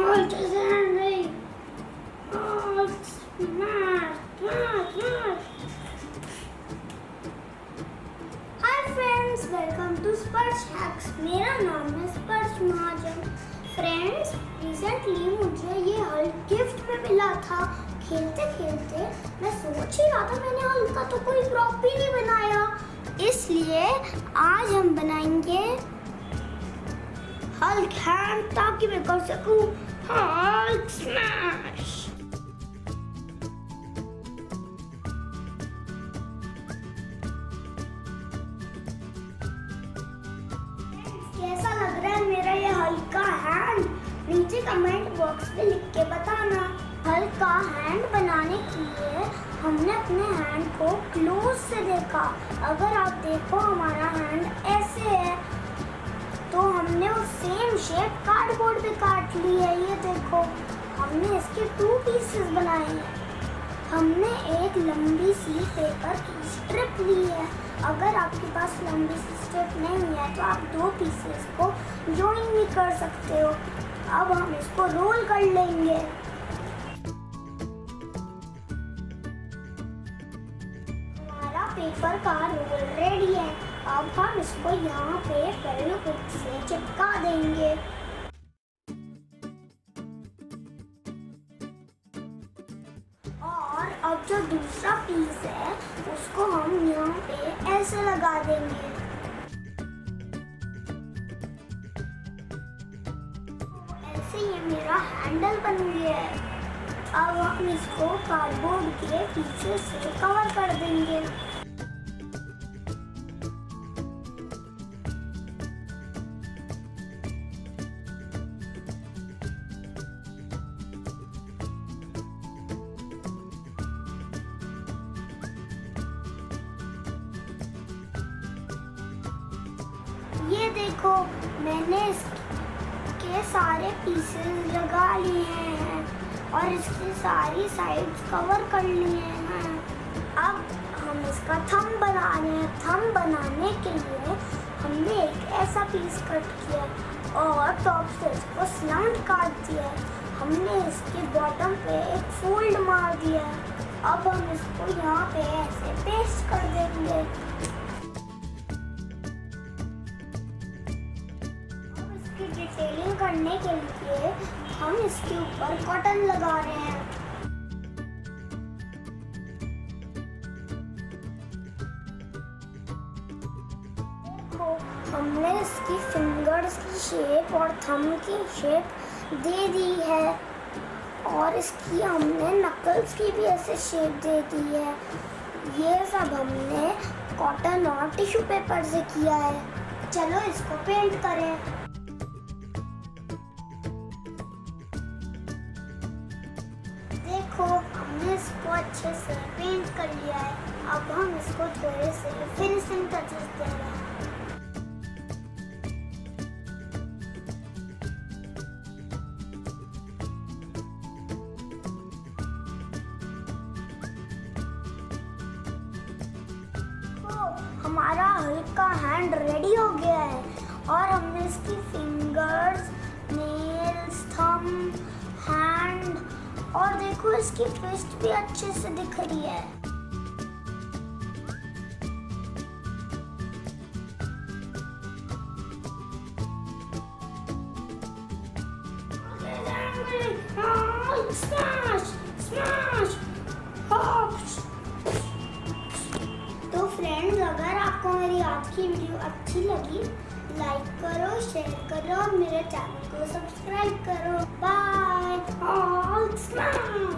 Halt resenting. Halt smash, smash, smash. Hi friends, welcome to Sparsh Hacks. मेरा नाम है स्पर्श महाजन। फ्रेंड्स, रिसेंटली मुझे ये हल्क गिफ्ट में मिला था। खेलते खेलते मैं सोच ही रहा था मैंने हल्क का तो कोई प्रॉप ही नहीं बनाया, इसलिए आज हम बनाएंगे हल्क हैंड ताकि मैं कर सकूं हल्क स्मैश। कैसा लग रहा है मेरा ये हल्क का हैंड? नीचे कमेंट बॉक्स में लिख के बताना। हल्क का हैंड बनाने के लिए हमने अपने हैंड को क्लोज से देखा। अगर आप देखो हमारा हैंड ऐसे है, तो हमने वो सेम शेप कार्डबोर्ड पे काट ली है। ये देखो, हमने इसके 2 पीसेस बनाए हैं। हमने एक लंबी सी पेपर की स्ट्रिप ली है। अगर आपके पास लंबी सी स्ट्रिप नहीं है तो आप 2 पीसेस को जॉइन भी कर सकते हो। अब हम इसको रोल कर लेंगे। हमारा पेपर का रोल रेडी है। अब हम इसको यहाँ पे फेविक्विक से चिपका देंगे। और अब जो दूसरा पीस है उसको हम यहाँ पे ऐसे लगा देंगे। ऐसे ये मेरा हैंडल बन गया है। अब हम इसको कार्डबोर्ड के पीछे से कवर कर देंगे। ये देखो, मैंने इसके सारे पीसेस लगा लिए हैं और इसकी सारी साइड्स कवर कर लिए हैं। अब हम इसका थंब बना रहे हैं। थंब बनाने के लिए हमने एक ऐसा पीस कट किया और टॉप से इसको स्लैंट काट दिया। हमने इसके बॉटम पे एक फोल्ड मार दिया। अब हम इसको यहाँ पे ऐसे पेस्ट कर देंगे। डिटेलिंग करने के लिए हम इसके ऊपर कॉटन लगा रहे हैं। देखो, हमने इसकी फिंगर्स की शेप और थंब की शेप दे दी है और इसकी हमने नकल्स की भी ऐसे शेप दे दी है। ये सब हमने कॉटन और टिश्यू पेपर से किया है। चलो इसको पेंट करें। देखो, हमने इसको अच्छे से पेंट कर लिया है। अब हम इसको थोड़े से फिनिशिंग टचेस दे रहे हैं। हमारा हल्क का हैंड रेडी हो गया है और हमने इसकी फिंगर्स, नेल्स, थंब, हैंड और देखो इसकी फिस्ट भी अच्छे से दिख रही है। स्मैश, स्मैश, तो फ्रेंड्स, अगर आपको मेरी आज की वीडियो अच्छी लगी, लाइक करो, शेयर करो और मेरे चैनल को सब्सक्राइब करो। बाय। Smile.